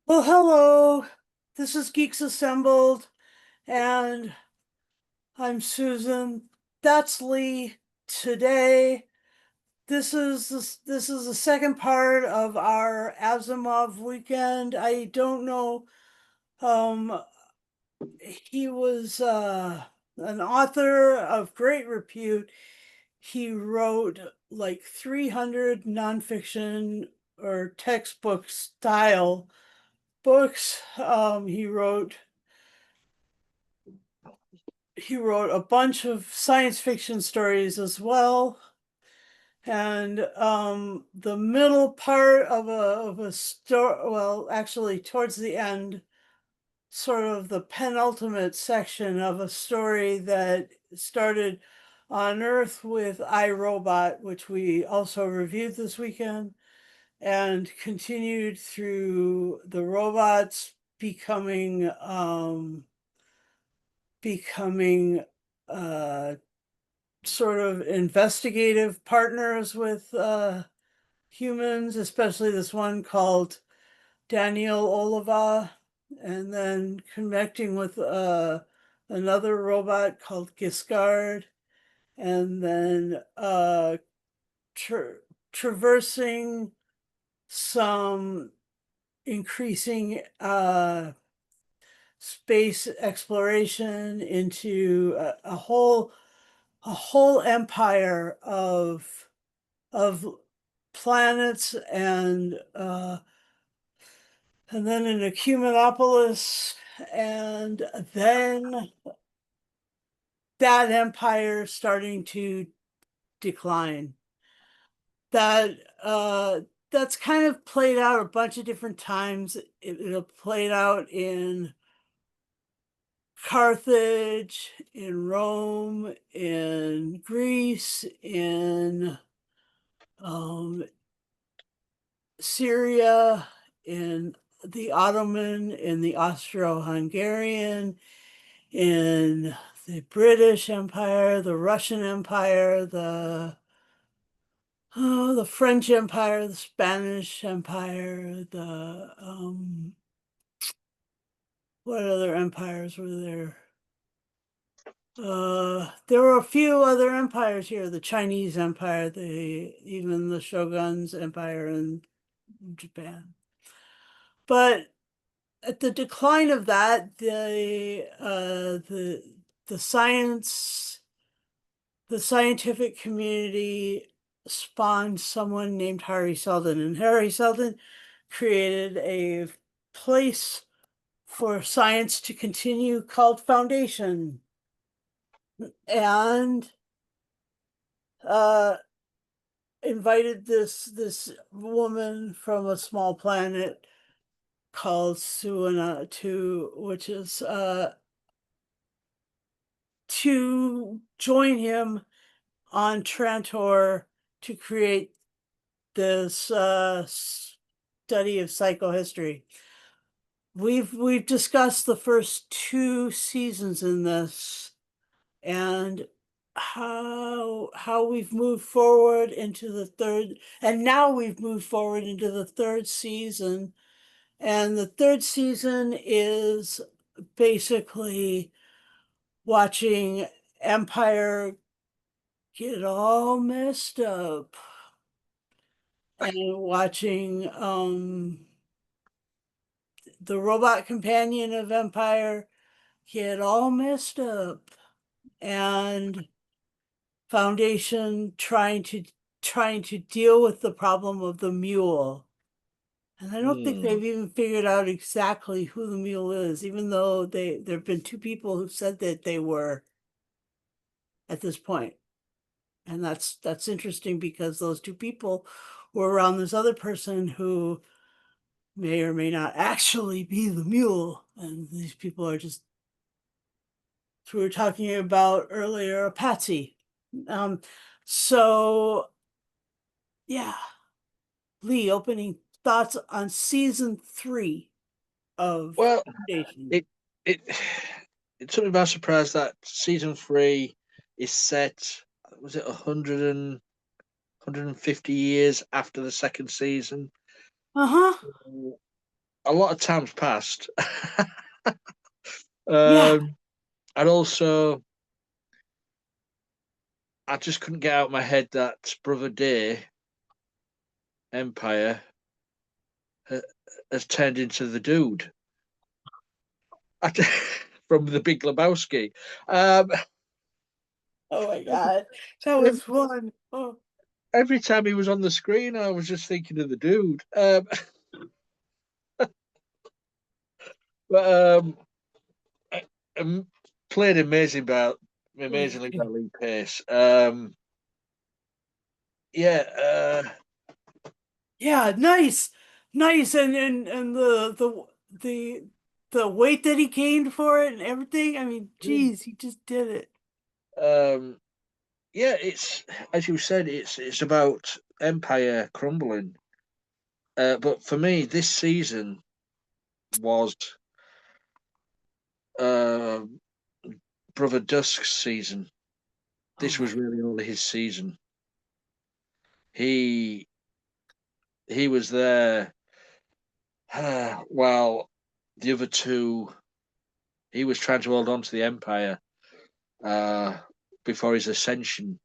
Well, hello. This is Geeks Assembled, and I'm Susan. That's Lee. Today, this is the second part of our Asimov weekend. I don't know. Um, he was an author of great repute. He wrote like 300 nonfiction or textbook style books. He wrote a bunch of science fiction stories as well. And the middle part of a story, well, actually, towards the end, sort of the penultimate section of a story that started on Earth with iRobot, which we also reviewed this weekend, and continued through the robots becoming uh sort of investigative partners with humans, especially this one called Daniel Oliva, and then connecting with another robot called Giscard, and then traversing some increasing space exploration into a whole empire of planets and then in Ecumenopolis, and then that empire starting to decline. That that's kind of played out a bunch of different times. It played out in Carthage, in Rome, in Greece, in um, Syria, in the Ottoman, in the Austro-Hungarian, in the British Empire, the Russian Empire, the French Empire, the Spanish Empire, the what other empires were there? There were a few other empires here, the Chinese Empire, even the Shogun's Empire in Japan. But at the decline of that, the the scientific community spawned someone named Harry Seldon, and Harry Seldon created a place for science to continue called Foundation, and uh, invited this woman from a small planet called Suana to, which is to join him on Trantor to create this study of psychohistory. We've discussed the first two seasons in this, and how we've moved forward into the third, and now we've moved forward into the third season. And the third season is basically watching Empire get all messed up and watching the robot companion of Empire get all messed up, and Foundation trying to deal with the problem of the mule. And I don't think Hmm. they've even figured out exactly who the mule is, even though there have been two people who said that they were at this point. And that's interesting because those two people were around this other person who may or may not actually be the mule. And these people are just, as we were talking about earlier, a patsy. Um, so yeah, Lee, opening thoughts on season 3 of Well, Foundation. it it it took me by surprise that season three is set. Was it 150 years after the second season? Uh-huh. a lot of times passed. Yeah. And also, I just couldn't get out of my head that Brother Day Empire ha- has turned into the dude from the Big Lebowski. Um, Oh my God. That was fun. Oh. every time he was on the screen, I was just thinking of the dude. But um, played amazingly by Lee Pace. Yeah, Yeah, nice. Nice. And the the weight that he gained for it and everything. I mean, geez, he just did it. um, yeah. It's as you said, it's about Empire crumbling. But for me, this season was uh, Brother Dusk's season. Oh This was my. really all his season. He he was there while the other two. He was trying to hold on to the Empire uh, before his ascension,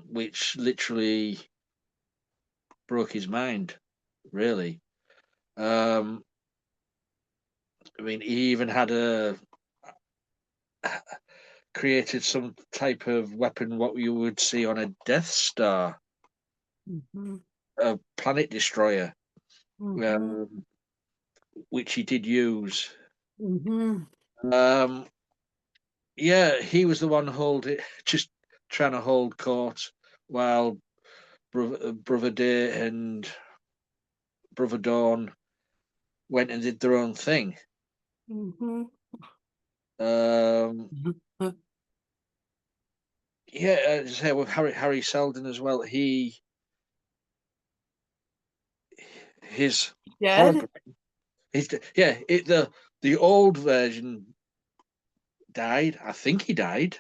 which literally broke his mind. Really, um, I mean, he even had a created some type of weapon, what you would see on a Death Star, Mm-hmm. a planet destroyer, Mm-hmm. um, which he did use. Mm-hmm. Um, yeah, he was the one just trying to hold court while Brother Day and Brother Dawn went and did their own thing. Mm-hmm. Um, yeah, as I say with Harry Seldon as well. His Dead? hologram. The old version died. I think he died.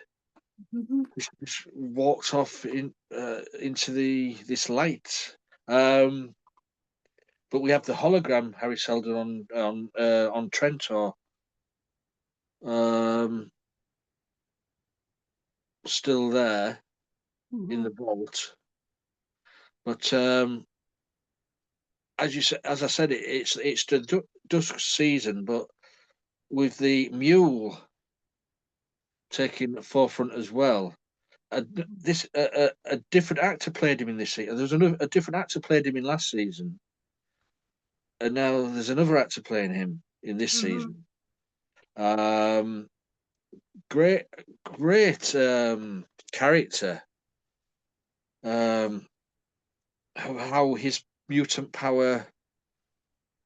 Mm-hmm. Just walked off into the this light. Um, but we have the hologram Harry Seldon on Trentor, um, still there in Mm-hmm. the vault. But as I said, it's the dusk season, but with the mule taking the forefront as well. A different actor played him in this season. There's a different actor played him in last season, and now there's another actor playing him in this Mm-hmm. season. Um, great, great character. Um, how his mutant power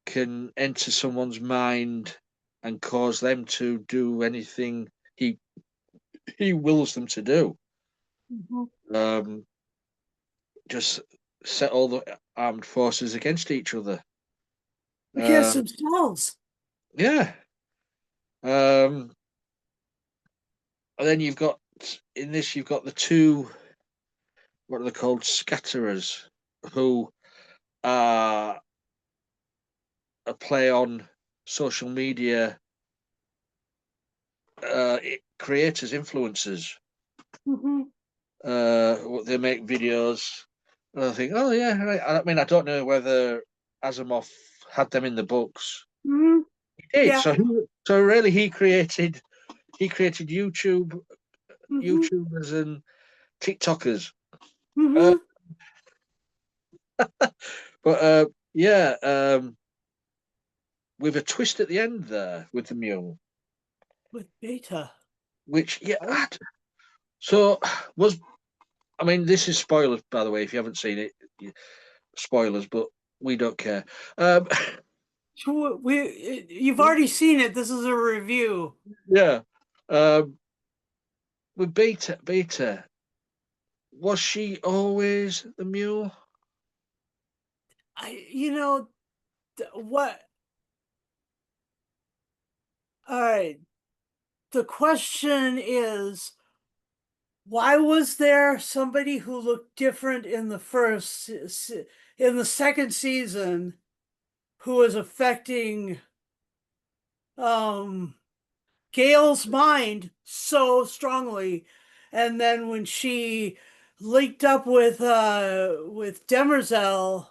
can enter someone's mind and cause them to do anything he wills them to do. Mm-hmm. Um, just set all the armed forces against each other. Against Um, themselves. yeah. Um, and then you've got the two, what are they called, scatterers, who are a play on social media creators, influencers. Mm-hmm. They make videos. And I think, oh yeah, right. I mean, I don't know whether Asimov had them in the books. Mm-hmm. He did. Yeah. So really, he created Mm-hmm. YouTubers and TikTokers. Uh, Mm-hmm. but yeah, with a twist at the end there with the mule, With Beta. which yeah, Oh. so was I mean, this is spoilers by the way. If you haven't seen it, spoilers, but we don't care. Um, So you've already seen it. This is a review. yeah, um, with Beta, was she always the mule? You know, what? All right. The question is, why was there somebody who looked different in the second season who was affecting um Gail's mind so strongly. And then when she linked up with Demerzel,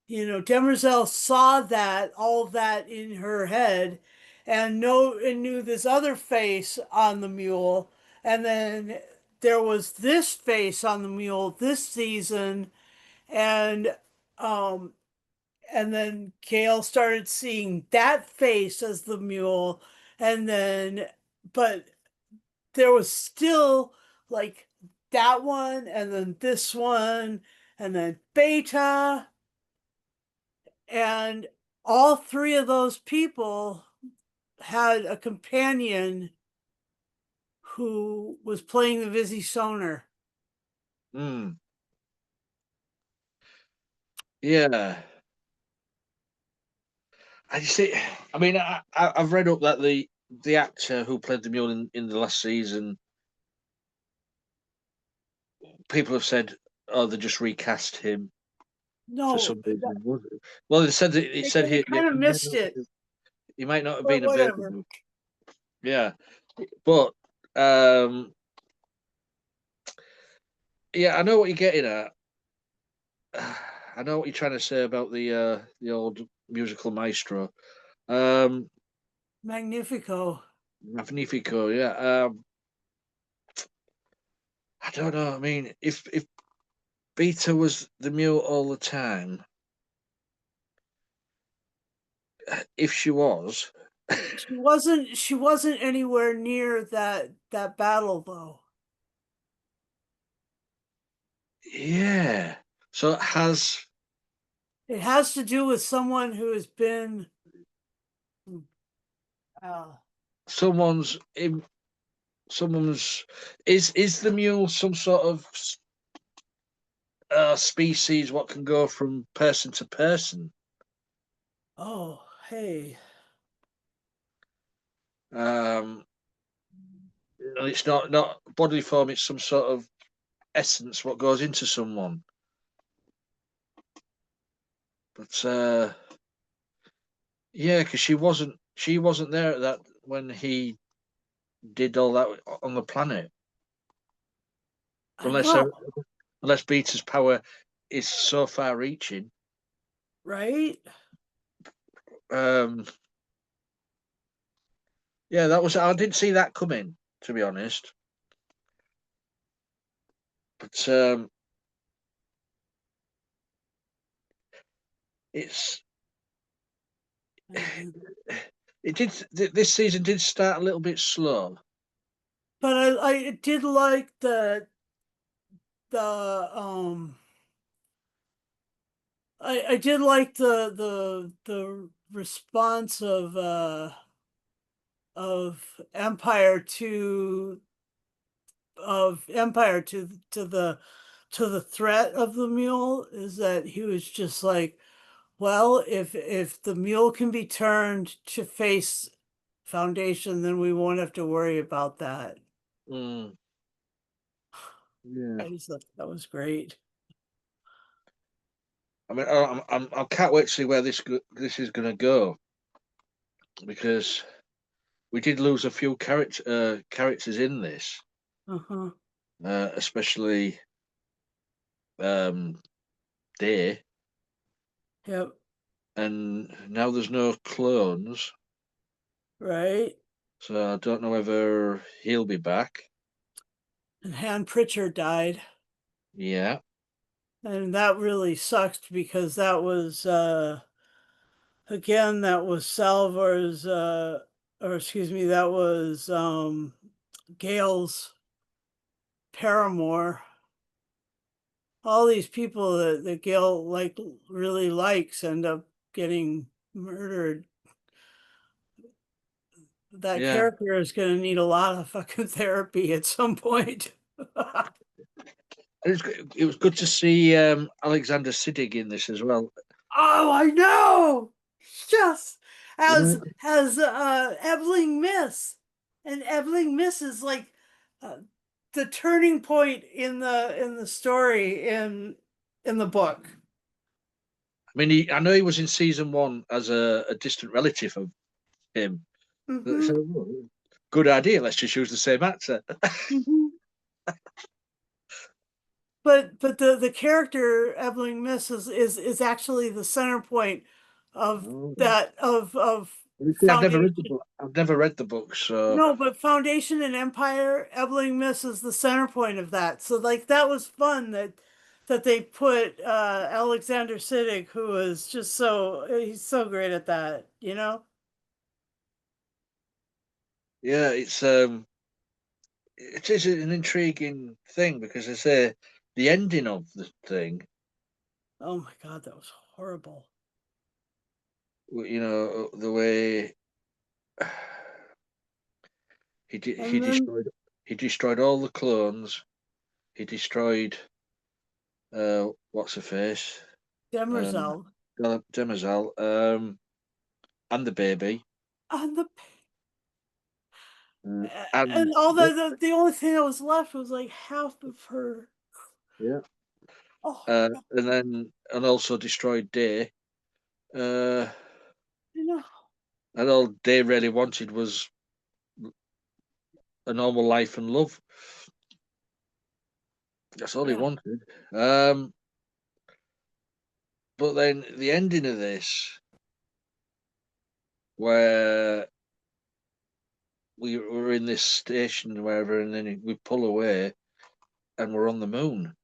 Demerzel saw that, all of that in her head, and knew this other face on the mule. And then there was this face on the mule this season, and um and then Gail started seeing that face as the mule, and then but there was still like that one, and then this one, and then Beta, and all three of those people had a companion who was playing the Visi Sonar. Mm. Yeah. I see. I mean, I've read up that the actor who played the mule in the last season, people have said, oh, they just recast him for No, some reason. Well, they said that it said they he kind of missed it, he might not have but been whatever. available. Yeah, but yeah, I know what you're getting at. I know what you're trying to say about the old musical maestro. Um, Magnifico. Magnifico, yeah. I don't know. I mean, if Beta was the mule all the time, if she was, She wasn't anywhere near that battle though. yeah. So It has to do with someone who has been uh, someone's in someone's is the mule some sort of species what can go from person to person? oh, hey. Um, and it's not bodily form; it's some sort of essence what goes into someone. But yeah, because she wasn't there at that when he did all that on the planet, I unless know, unless Beta's power is so far-reaching. right? Um, yeah, that was I didn't see that coming, to be honest. But it's Mhm. it did this season did start a little bit slow. But I did like the I did like the response of Empire to the threat of the mule, is that he was just like, well, if the mule can be turned to face Foundation, then we won't have to worry about that. Mm, yeah, I just thought that was great. I mean, I can't wait to see where this is going to go because we did lose a few characters in this, Uh-huh. especially um, Day, Yep. and now there's no clones, Right. so I don't know whether he'll be back. And Han Pritchard died. Yeah, And that really sucked because that was again, that was Salvar's or excuse me, that was Gail's paramour. All these people that Gail really likes end up getting murdered. That yeah. character is going to need a lot of fucking therapy at some point. It was good to see Alexander Siddig in this as well. Oh, I know. Yes, as Mhm. Eveling Miss, and Eveling Miss is like uh, the turning point in the story in the book. I mean, I know he was in season one as a distant relative of him. Hmm. So, well, good idea. Let's just use the same actor. Hmm. But the character Evelyn Miss is actually the center point of Oh. that of You see, I've never read the Foundation. book. I've never read the book, so No, but Foundation and Empire, Eveling Miss is the center point of that. So like that was fun that they put Alexander Siddig, who is just he's so great at that, you know? yeah, it is an intriguing thing because I say the ending of the thing, Oh my God, that was horrible. the way he And then destroyed all the clones. He destroyed what's her face, um, Demerzel Demerzel, and the baby, on the uh, and and all the only thing that was left was like half of her. yeah, Oh God, and also destroyed Day. Uh, you know, and all Day really wanted was a normal life and love. That's all he yeah, wanted. Um, but then the ending of this, where we were in this station or wherever, and then we pull away, and we're on the moon,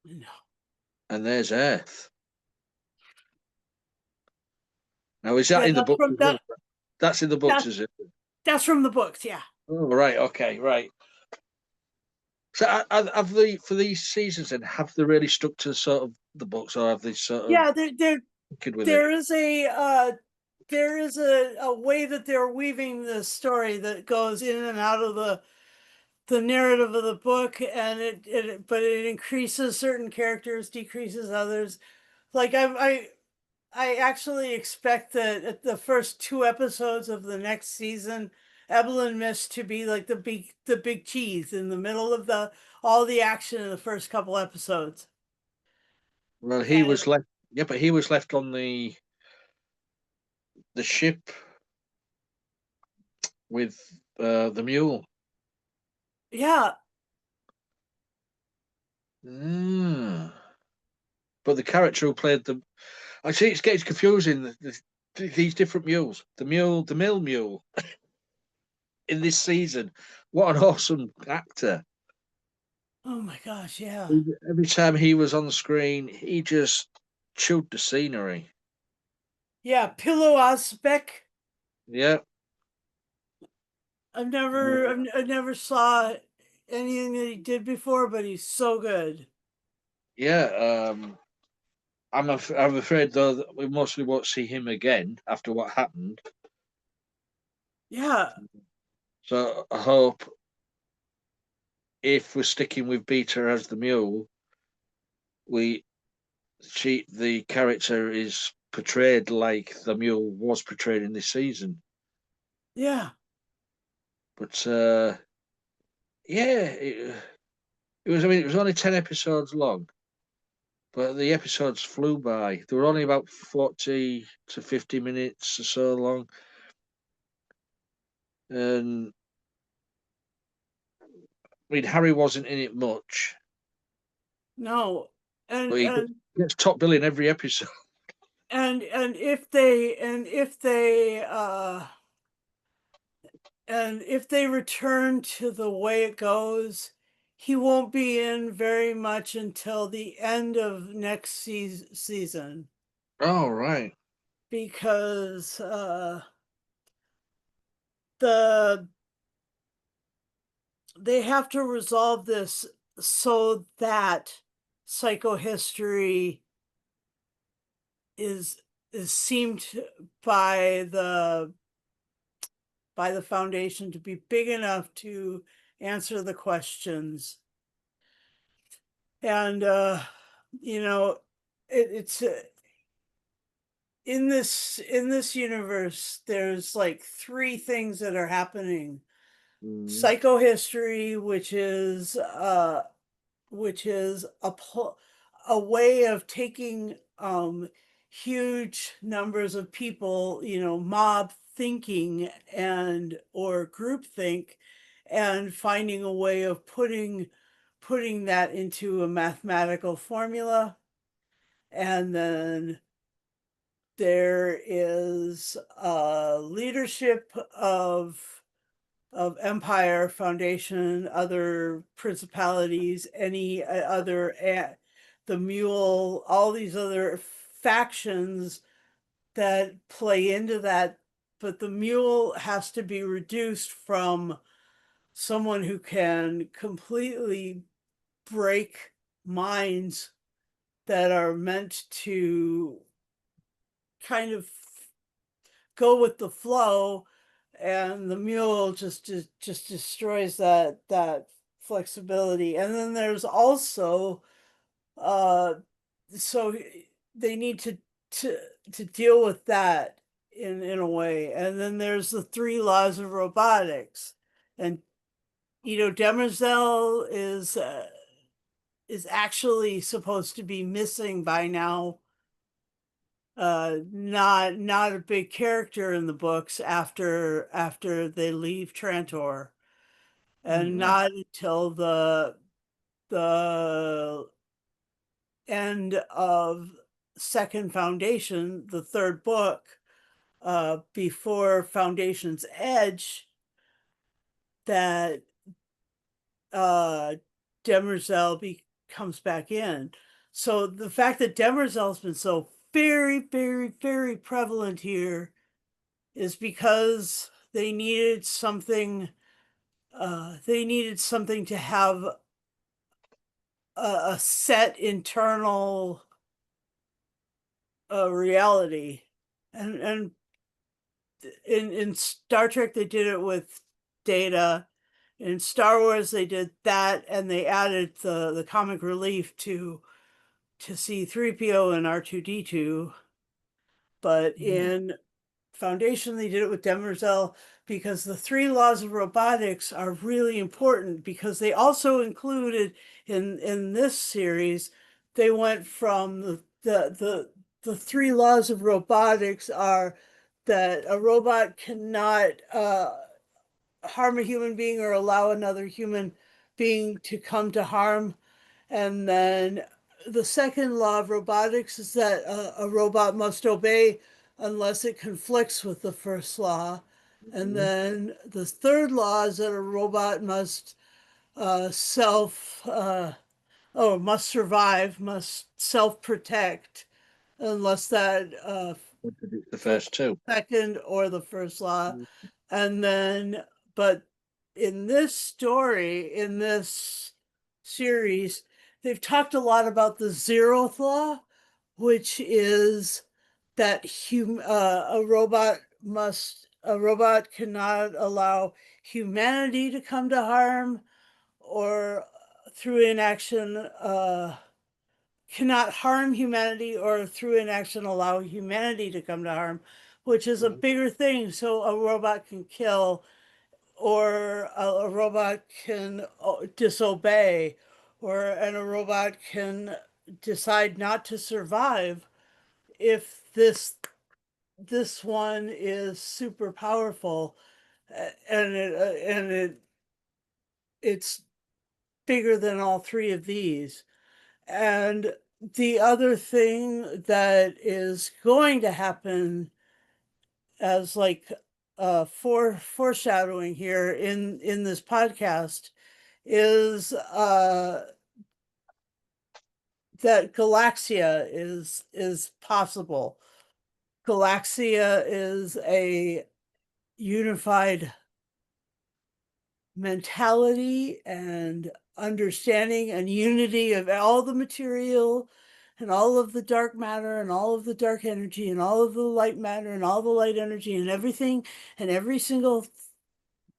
you know. and there's Earth. Now, is that Yeah, in the that's books from as well? That's in the books, that is it? that's from the books, yeah. Oh, right. Okay. Right. So, have the for these seasons, then have they really stuck to sort of the books, or have they sort of Yeah, kid with it? there is there is a way that they're weaving the story that goes in and out of the narrative of the book, and but it increases certain characters, decreases others. Like I actually expect that at the first two episodes of the next season, Evelyn Mist to be like the big cheese in the middle of the all the action in the first couple episodes. Well, he And was left. Yeah, but he was left on the ship with the mule. yeah, Mm. But the character who played the, I see it's getting confusing. These different mules. The mill mule in this season. What an awesome actor! oh my gosh, yeah. Every time he was on the screen, he just chewed the scenery. Yeah, Pillow Osbeck. Yeah, I never saw anything that he did before, but he's so good. yeah. I'm afraid though that we mostly won't see him again after what happened. Yeah, So I hope if we're sticking with Beta as the mule, we the character is portrayed like the mule was portrayed in this season. yeah, But yeah, it was. I mean, it was only 10 episodes long, but the episodes flew by. They were only about 40 to 50 minutes or so long, and I mean, Harry wasn't in it much, no, but he and gets top billing every episode. and and if they return to the way it goes, he won't be in very much until the end of next season Oh right. because the they have to resolve this so that psychohistory is is seemed by the foundation to be big enough to answer the questions. And you know, it's in this universe there's like three things that are happening: Mm. psychohistory, which is a way of taking huge numbers of people, mob thinking and or group think, and finding a way of putting that into a mathematical formula. And then there is leadership of Empire Foundation, other principalities, any other, the Mule, all these other factions that play into that. But the Mule has to be reduced from someone who can completely break minds that are meant to kind of go with the flow, and the Mule just destroys that flexibility. And then there's also uh so they need to to deal with that in a way. And then there's the three laws of robotics, and Demerzel is actually supposed to be missing by now. Not a big character in the books after they leave Trantor, and Right. not until the end of Second Foundation, the third book, before Foundation's Edge, that uh Demerzel comes back in. So the fact that Demerzel's been so very, very, very prevalent here is because they needed something to have a set internal reality. And in Star Trek they did it with Data. In Star Wars they did that, and they added the comic relief to C3PO and R2D2. But Mm. in Foundation, they did it with Demerzel, because the three laws of robotics are really important, because they also included in this series, they went from the three laws of robotics are that a robot cannot harm a human being or allow another human being to come to harm. And then the second law of robotics is that a robot must obey unless it conflicts with the first law. And Mhm. then the third law is that a robot must must survive, must self-protect, unless that The first two. second or the first law. And then, but in this story, in this series, they've talked a lot about the zeroth law, which is that a robot cannot allow humanity to come to harm, or through inaction cannot harm humanity, or through inaction allow humanity to come to harm, which is a Right. bigger thing. So a robot can kill, or a robot can disobey, and a robot can decide not to survive if this one is super powerful, and it's bigger than all three of these. And the other thing that is going to happen, as like foreshadowing here in this podcast, is that Galaxia is possible. Galaxia is a unified mentality and understanding and unity of all the material and all of the dark matter and all of the dark energy and all of the light matter and all the light energy and everything, and every single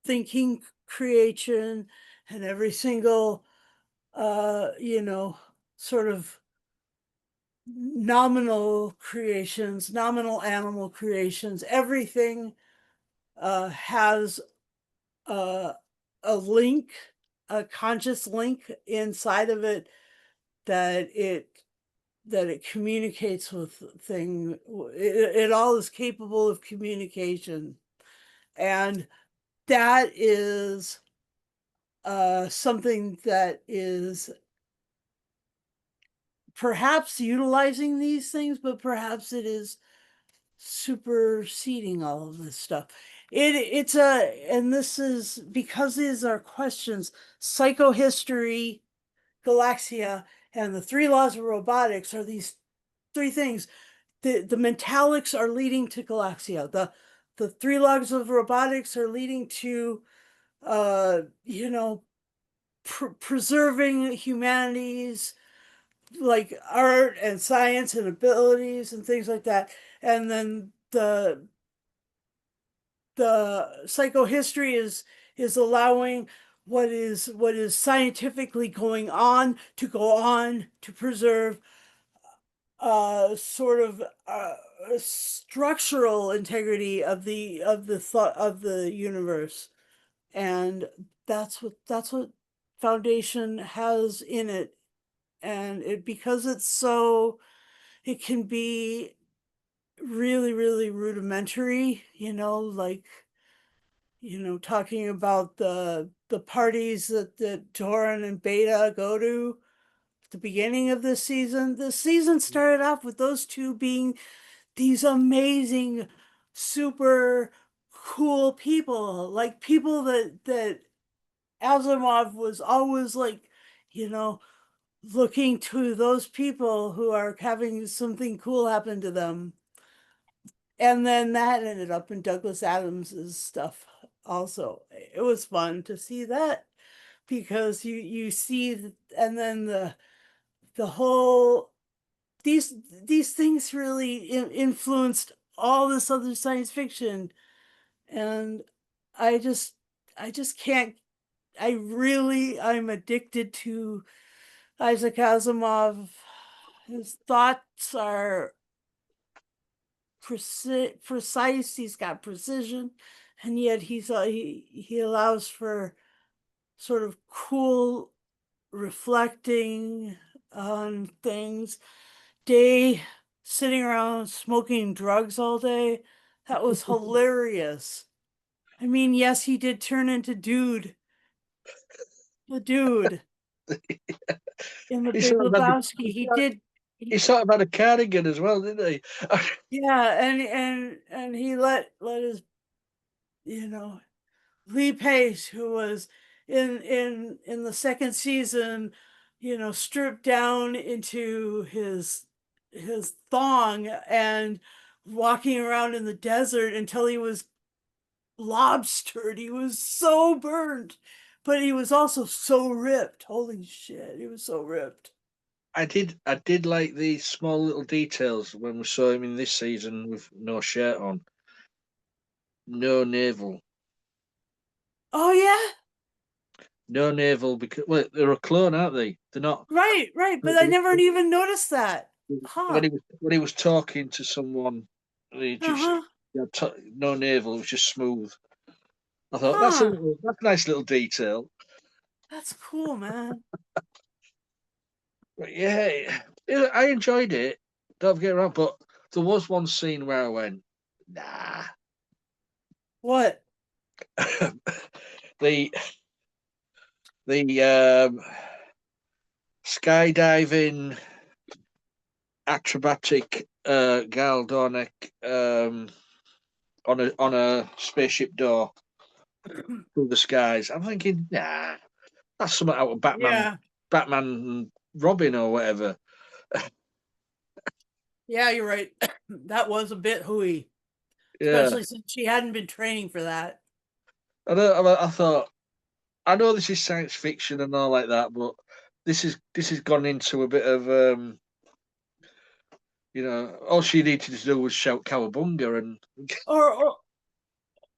thinking creation, and every single sort of nominal animal creations, everything has uh, a link, a conscious link inside of it, that it it communicates with it all is capable of communication. And that is something that is perhaps utilizing these things, but perhaps it is superseding all of this stuff. It's a, and this is because these are questions: psychohistory, Galaxia, and the three laws of robotics are these three things. The Mentalics are leading to Galaxia. The three laws of robotics are leading to you know, preserving humanity's like art and science and abilities and things like that. And then the psychohistory is allowing what is scientifically going on to preserve sort of structural integrity of the thought of the universe. And that's what Foundation has in it. And it, because it's so, it can be really, really rudimentary, you know, like, you know, talking about the parties that Torin and Beta go to at the beginning of this season. The season started off with those two being these amazing, super cool people, like people that Asimov was always like, you know, looking to those people who are having something cool happen to them. And then that ended up in Douglas Adams's stuff also. It was fun to see that because you see and then the whole these things really influenced all this other science fiction. And I just I just can't, I'm addicted to Isaac Asimov. His thoughts are precise. He's got precision, and yet he allows for sort of cool reflecting on things. Day sitting around smoking drugs all day. That was hilarious. I mean, yes, he did turn into the dude in the He Big sort of had the, Lebowski. He did. he He, sort of had a cardigan as well, didn't he? yeah, and he let his, you know, Lee Pace, who was in the second season, you know, stripped down into his thong and walking around in the desert until he was lobstered. He was so burned, but he was also so ripped. Holy shit, he was so ripped. I did like the small little details when we saw him in this season with no shirt on, no navel, Oh yeah, no navel because well they're a clone, aren't they? They're not. right, right. But I never even noticed that. Huh. When he was talking to someone, the Egyptian, Uh-huh. yeah, no navel, it was just smooth. I thought Huh. that's a nice little detail. That's cool, man. But yeah, I enjoyed it. Don't get me wrong, but there was one scene where I went, nah. What? the the skydiving acrobatic gal Dornick on a spaceship door through the skies. I'm thinking, nah, that's something out of Yeah. Batman and Robin or whatever. Yeah, you're right. That was a bit hooey, Yeah, especially since she hadn't been training for that. I thought I know this is science fiction and all like that, but this has gone into a bit of all she needed to do was shout cowabunga and Or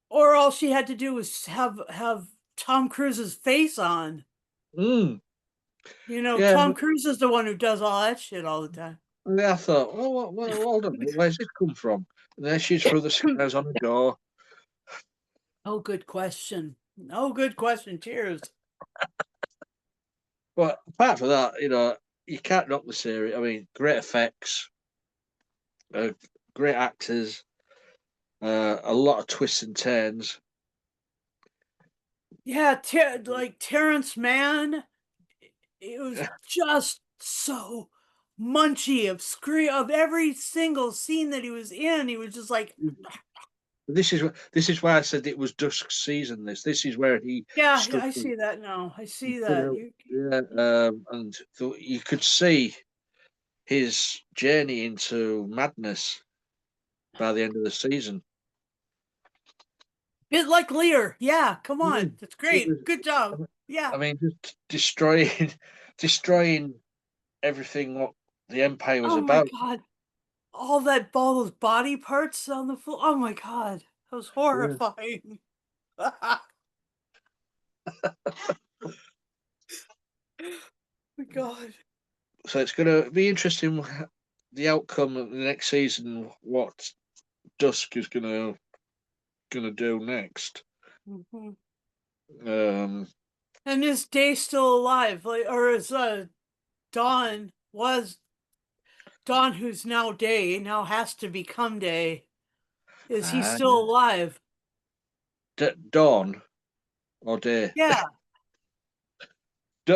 or all she had to do was have Tom Cruise's face on. mm, You know, yeah. Tom Cruise is the one who does all that shit all the time. And then I thought, well, hold on, a minute, where's this come from? And there she's through the skies on a door. Oh, good question. Oh, good question. Cheers. But apart from that, you can't knock the series. I mean, great effects, uh, great actors, a lot of twists and turns. Yeah, like Terrence Mann, it was just so munchy of screen of every single scene that he was in. He was just like, This is why I said it was dusk season. This is where he yeah, stood. I see that now. I He see stood that. out, yeah, and you could see his journey into madness by the end of the season. Bit like Lear. Yeah, come Yeah, on. That's it great. was. Good job. Yeah. I mean, just destroying, destroying everything what the empire was Oh my about. God. All those body parts on the floor. Oh my God. That was Yeah. horrifying. Oh my God. So it's going to be interesting the outcome of the next season. What Dusk is gonna do next. Mhm. Um, And is Day still alive? Like, or is was Dawn, who's now Day, now has to become Day? Is he uh, still alive? Dawn or Day. Yeah,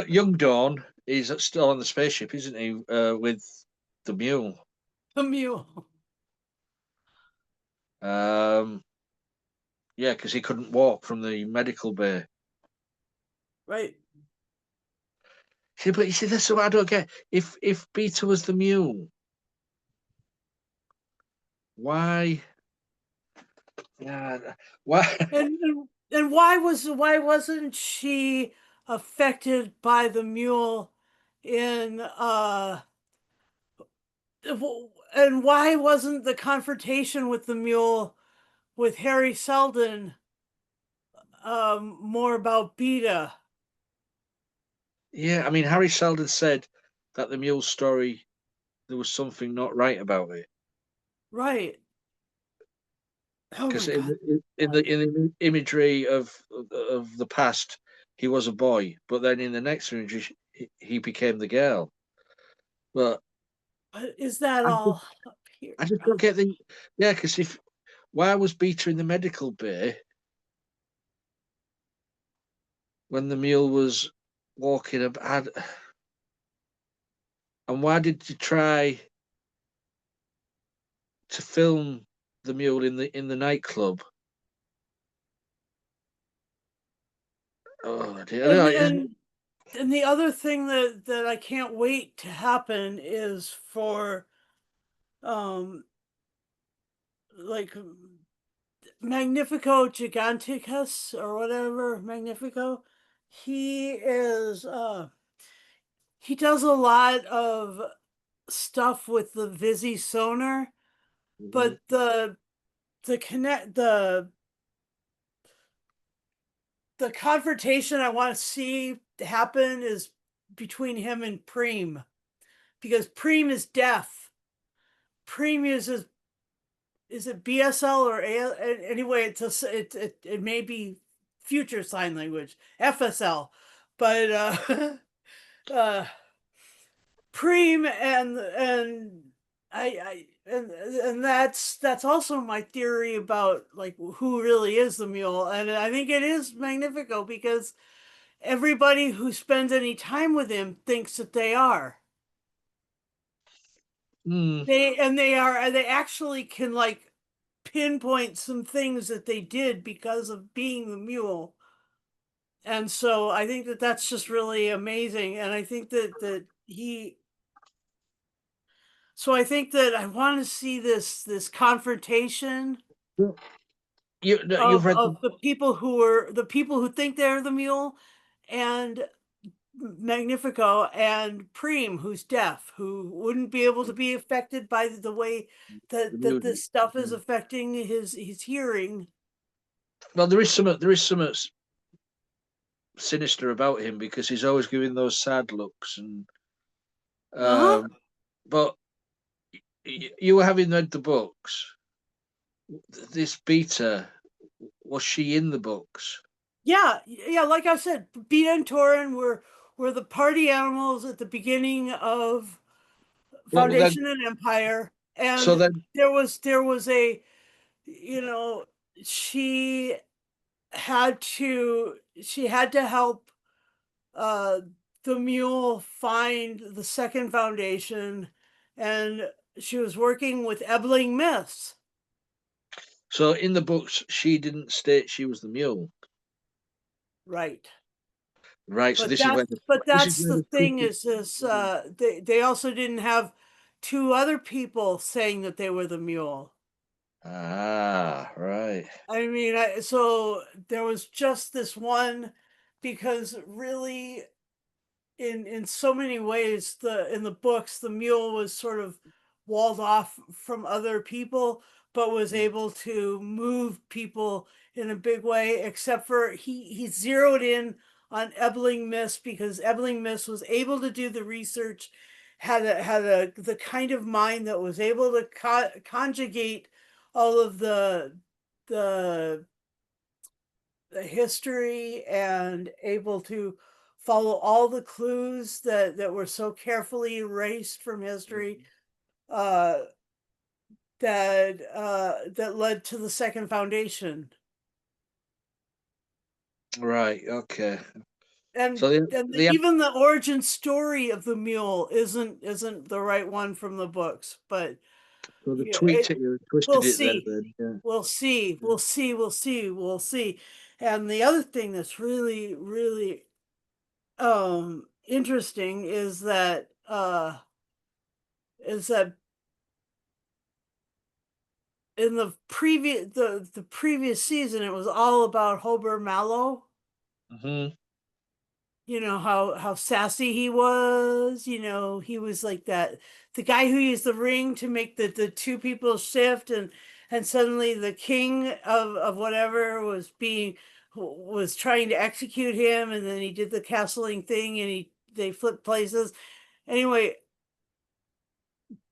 Young Dawn is still on the spaceship, isn't he? With the mule. the mule. Um, yeah, because he couldn't walk from the medical bay. Right. See, but you see, that's what I don't get. If Beta was the mule, why? Yeah, why? And why wasn't she affected by the mule in and why wasn't the confrontation with the mule with Harry Seldon more about Beta? Yeah, I mean, Harry Seldon said that the mule story there was something not right about it. Right. Oh Because my in God. the, in the imagery of the past, he was a boy, but then in the next imagery, he became the girl. But But is that I just, all up here? I just don't get the yeah. Because if why was Beta in the medical bay when the mule was walking about, and why did you try to film the mule in the nightclub? Oh, dear. I And know. and the other thing that I can't wait to happen is for um like Magnifico Giganticus or whatever Magnifico. He is he does a lot of stuff with the Visi sonar, Mhm. but the connect the confrontation I want to see happen is between him and Preem, because Preem is deaf. Preem uses, is it BSL or anyway? It may be future sign language, FSL, but uh, Preem and and that's also my theory about like who really is the mule, and I think it is Magnifico because everybody who spends any time with him thinks that they are. Hmm. They actually can like pinpoint some things that they did because of being the mule. And so I think that that's just really amazing. And I think that he, so I think that I want to see this confrontation Well, you've read of the people who think they're the mule, and Magnifico and Preem, who's deaf, who wouldn't be able to be affected by the way the that music. this stuff is Hmm. affecting his hearing. Well, there is some sinister about him because he's always giving those sad looks and Uh-huh. but you were having read the books. This Beta, was she in the books? Yeah, yeah, like I said, Beta and Torin were the party animals at the beginning of Well, then, Foundation and Empire, so and then, there was a, you know, she she had to help uh the mule find the second foundation, and she was working with Ebling myths. so in the books, she didn't state she was the mule, Right. right? So But that's this is where the the thing tricky. is this they also didn't have two other people saying that they were the mule. Ah, right. I mean, so there was just this one, because really in so many ways the in the books the mule was sort of walled off from other people, but was Mm, able to move people in a big way, except for he zeroed in on Ebling Mist, because Ebling Mist was able to do the research, had a the kind of mind that was able to conjugate all of the the history, and able to follow all the clues that were so carefully erased from history, mm. uh that led to the second foundation. Right. Okay. And So the even the origin story of the mule isn't the right one from the books, but so they yeah, tweaked it, you we'll twisted it then. see. Then yeah. We'll see. Yeah. We'll see. And the other thing that's really interesting is that in the previous season it was all about Hober Mallow. Mhm. You know how sassy he was. You know, he was like that, the guy who used the ring to make the two people shift, and suddenly the king of whatever was trying to execute him, and then he did the castling thing, and they flipped places. Anyway,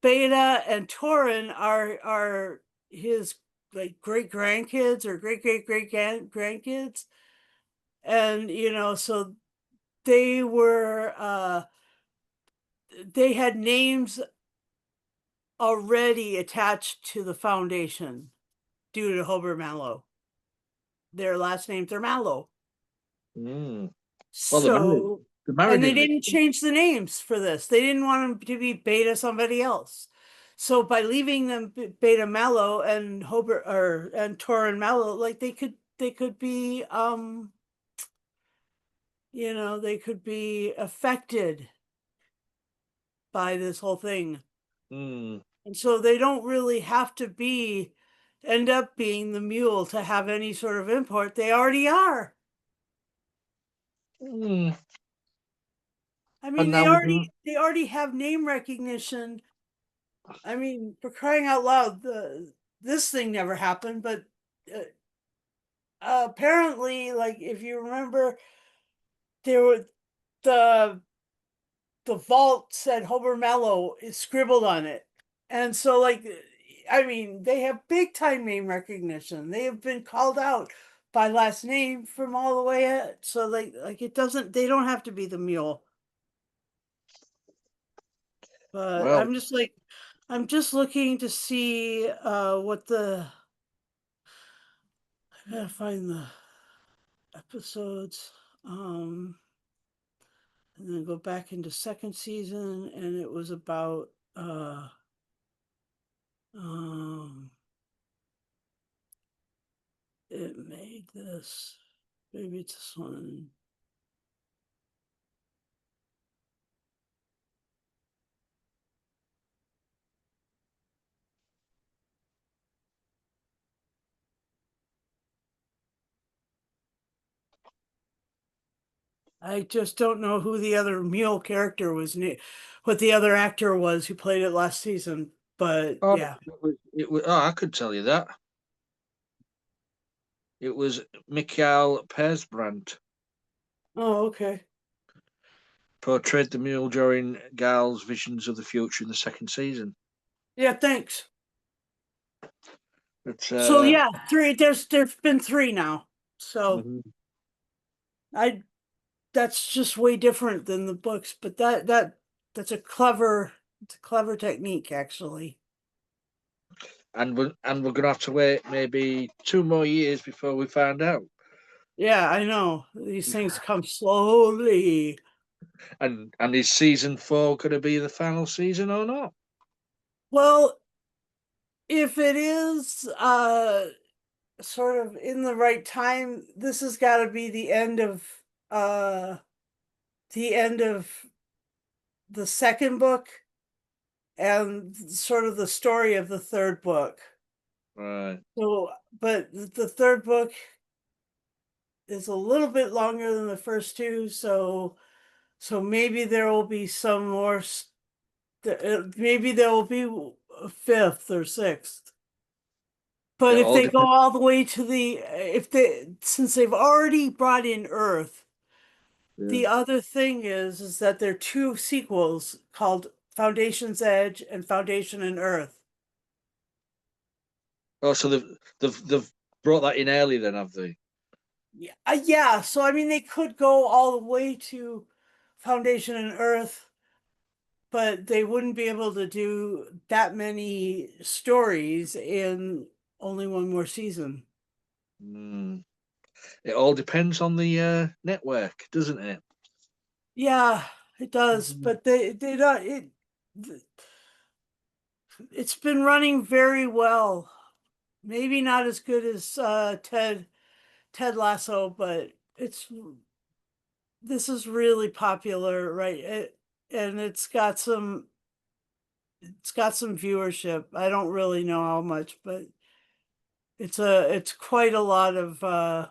Beta and Torin are his like great grandkids or great grandkids, and so they were they had names already attached to the foundation due to Hober Mallow. Their last names are Mallow. Mm. Well, they're married. So, They're and married they in this. didn't change the names for this. They didn't want them to be Beta somebody else. So by leaving them Beta Mallow and Hober or and Torin Mallow, like they could be they could be affected by this whole thing. Mm. And so they don't really have to end up being the mule to have any sort of import. They already are. Mm. I mean, And now we do. they already have name recognition. I mean, for crying out loud, this thing never happened, but uh, apparently, like if you remember, there were the the vault said Homer Mallow is scribbled on it. And so like I mean, they have big time name recognition. They have been called out by last name from all the way at, so like it doesn't they don't have to be the mule. But Well, I'm just looking to see what the I gotta find the episodes. And then go back into second season, and it was about um it made this. Maybe it's this one. I just don't know who the other mule character was, what the other actor was who played it last season. But oh, yeah. oh, I could tell you that. It was Mikhail Persbrandt Oh, okay. portrayed the mule during Gal's visions of the future in the second season. Yeah, thanks. But So yeah, three. There's been three now. So mhm. I that's just way different than the books, but that's it's a clever technique actually. And we're gonna have to wait maybe 2 more years before we find out. Yeah, I know. These things come slowly. And is season 4 gonna be the final season or not? Well, if it is sort of in the right time, this has got to be uh the end of the second book and sort of the story of the third book. Right. So, but the third book is a little bit longer than the first two, so maybe there will be some more maybe there will be a fifth or sixth. But It if all they go depends. all the way to the if they since they've already brought in Earth, Yeah. the other thing is that there are two sequels called Foundation's Edge and Foundation and Earth. Oh, so they've brought that in early then, have they? Yeah, yeah. So I mean, they could go all the way to Foundation and Earth, but they wouldn't be able to do that many stories in only one more season. Hmm. It all depends on the network, doesn't it? Yeah, it does, Mhm. but they don't it's been running very well. Maybe not as good as Ted Lasso, but it's this is really popular, right? And it's got some viewership. I don't really know how much, but it's quite a lot of uh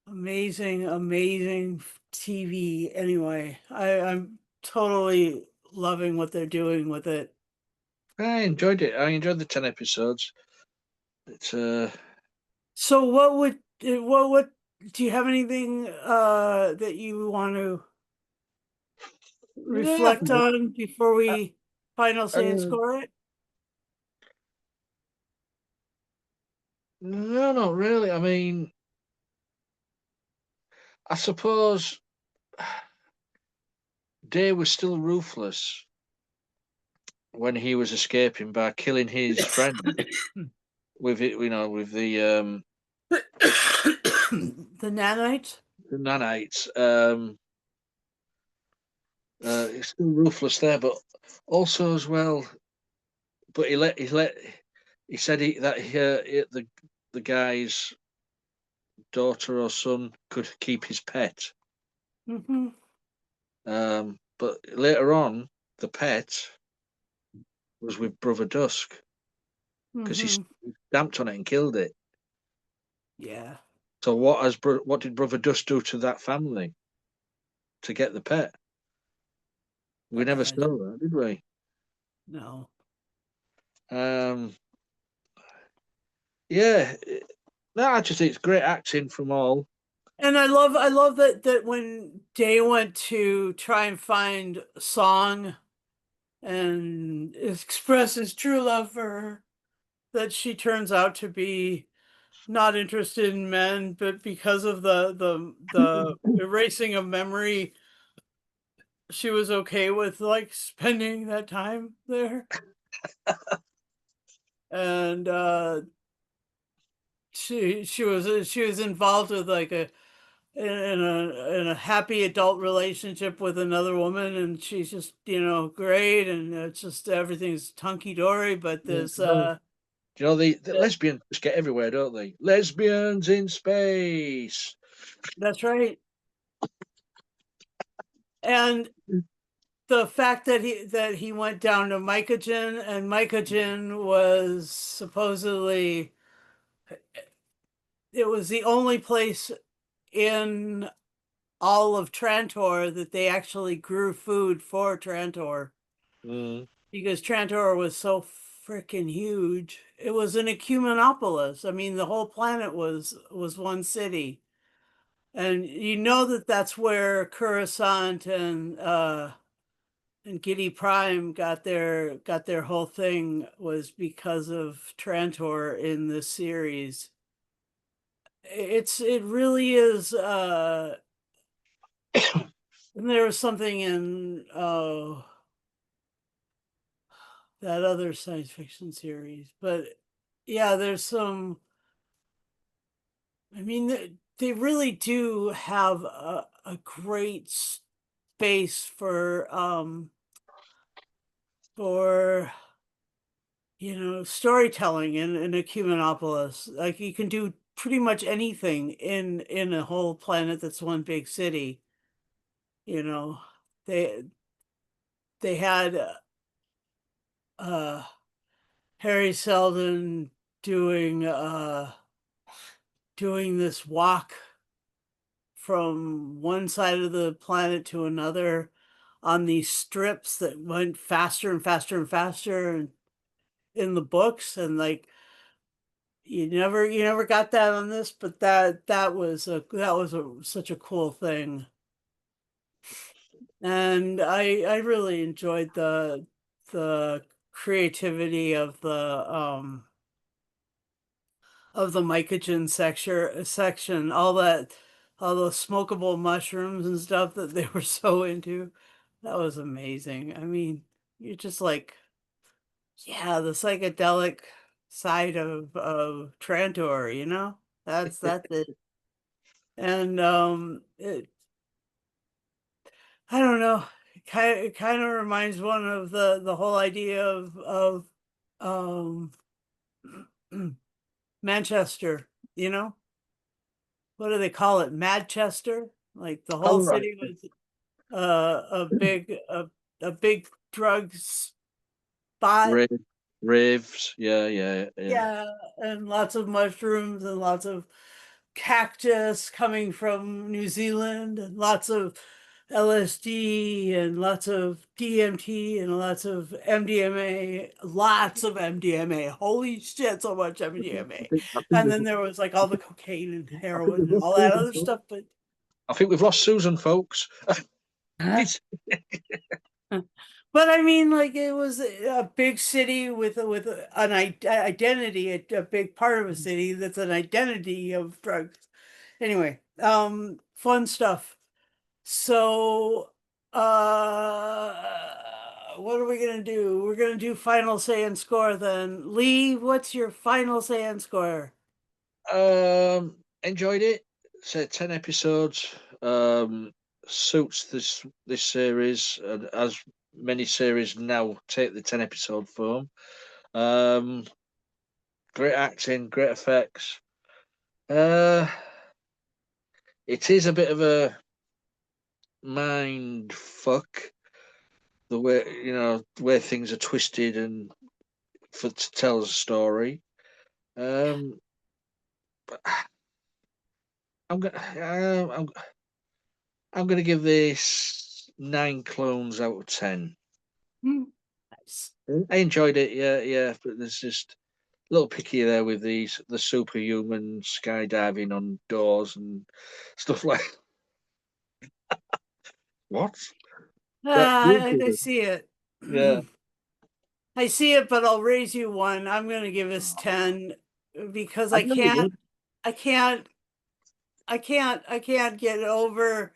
amazing TV anyway. I'm totally loving what they're doing with it. I enjoyed it. I enjoyed the 10 episodes. It's So what do you have anything that you want to yeah, reflect on before uh, we final say and uh, score it? no, not really. I mean, I suppose Day was still ruthless when he was escaping by killing his friend with it, with The nanites? the nanites. It's still ruthless there, but also as well. But he said the guy's daughter or son could keep his pet. Hmm. But later on, the pet was with Brother Dusk because he Hmm. stamped on it and killed it. Yeah. So what did Brother Dusk do to that family to get the pet? We never Uh, saw that, did we? no. Um, yeah, no, I just think it's great acting from all. And I love that when Day went to try and find Song and express his true love for her, that she turns out to be not interested in men, but because of the erasing of memory, she was okay with like spending that time there. And she was involved with like a in a happy adult relationship with another woman, and she's just great, and it's just everything's hunky dory, but Yeah, there's the lesbians just get everywhere, don't they? Lesbians in space. that's right. And the fact that he went down to Mycogen, and Mycogen was supposedly it was the only place in all of Trantor that they actually grew food for Trantor, Mm. because Trantor was so freaking huge. It was an ecumenopolis. I mean, the whole planet was one city. And you know that that's where Coruscant and Giddy Prime got their whole thing was because of Trantor in this series. it really is, and there was something in that other science fiction series, but yeah, there's some. I mean, they really do have a great space for storytelling in Ecumenopolis. Like you can do pretty much anything in a whole planet that's one big city. You know, they they had uh Harry Seldon doing doing this walk from one side of the planet to another on these strips that went faster and faster and faster in the books, and like you never got that on this, but that was such a cool thing. And I really enjoyed the creativity of the mycogen section, all those smokable mushrooms and stuff that they were so into. That was amazing. I mean, you're just like, yeah, the psychedelic side of Trantor, you know? That's it. And I don't know. It kind of reminds one of the whole idea of um Manchester, you know? What do they call it? Manchester? Like the whole All right. city was a big drug spot. Rave, raves. Yeah, yeah, yeah. Yeah, and lots of mushrooms and lots of cactus coming from New Zealand and lots of LSD and lots of DMT and lots of MDMA, lots of MDMA. Holy shit, so much I MDMA. think, I think And we've, then there was like all the cocaine and I think heroin we've and lost all that Susan, other folks. stuff, but I think we've lost Susan, folks. It's but I mean, like it was a big city with an identity, a big part of a city that's an identity of drugs. Anyway, fun stuff. So, what are we gonna do? We're gonna do final say and score then. Lee, what's your final say and score? enjoyed it. So 10 episodes. Suits this series, and as many series now take the 10 episode form. Um, great acting, great effects. Uh, it is a bit of a mind fuck the way the way things are twisted and for to tell a story. Um, but I'm gonna I'm gonna give this 9 clones out of 10. Hmm, nice. I enjoyed it, yeah, yeah, but there's just a little picky there with the superhuman skydiving on doors and stuff like what? That's I stupid. see it. Yeah. I see it, but I'll raise you one. I'm gonna give us 10 because I know you would. I can't, I can't get over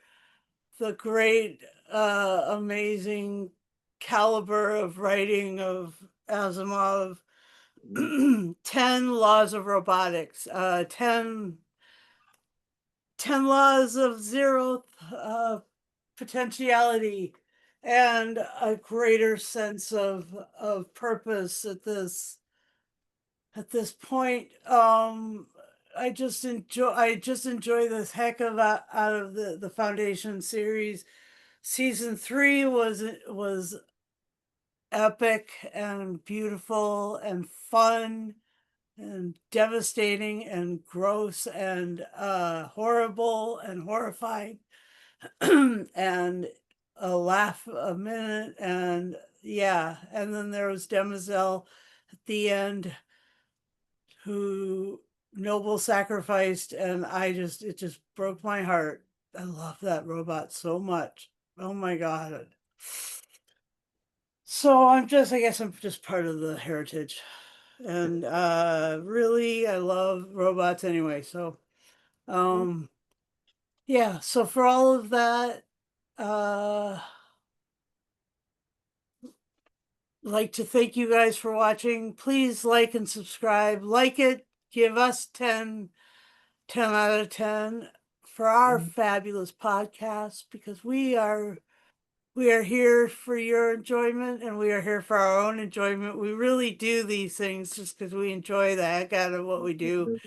the great, amazing caliber of writing of Asimov. Mm. 10 laws of robotics, 10 laws of zero potentiality, and a greater sense of purpose at this point. I just enjoy this heck of out of the Foundation series. Season 3 was epic and beautiful and fun and devastating and gross and horrible and horrifying and a laugh a minute, and yeah, and then there was Demoiselle at the end who noble sacrificed, and it just broke my heart. I love that robot so much. Oh my god. So I guess I'm just part of the heritage. And really I love robots anyway, so Yeah, so for all of that, like to thank you guys for watching. Please like and subscribe. Like it, give us 10 out of 10 for our fabulous podcast, because we are here for your enjoyment, and we are here for our own enjoyment. We really do these things just because we enjoy the heck out of what we do.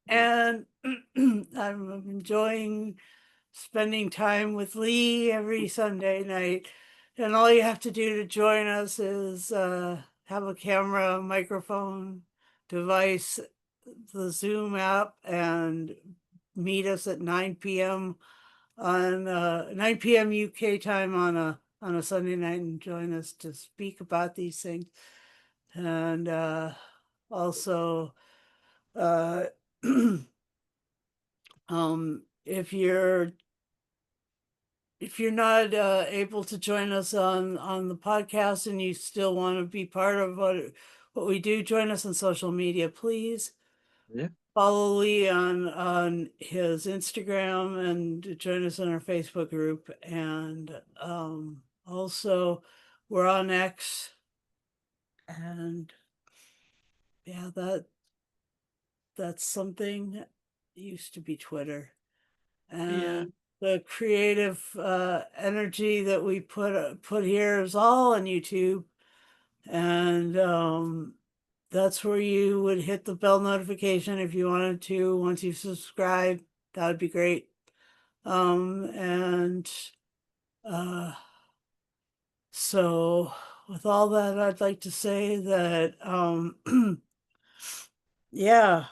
And I'm enjoying spending time with Lee every Sunday night. And all you have to do to join us is have a camera, microphone, device, the Zoom app, and meet us at 9 p.m. on 9 p.m. UK time on a Sunday night, and join us to speak about these things. And also, if you're not able to join us on the podcast, and you still want to be part of what we do, join us on social media, please. Yeah. Follow Lee on his Instagram, and join us in our Facebook group. And also, we're on X, and yeah, that's something. It used to be Twitter. And the creative energy that we put here is all on YouTube. And that's where you would hit the bell notification if you wanted to. Once you subscribe, that would be great. And so with all that, I'd like to say that yeah,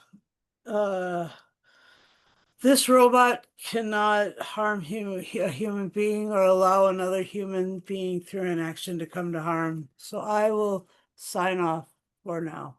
this robot cannot harm a human being, or allow another human being through an action to come to harm. So I will sign off for now.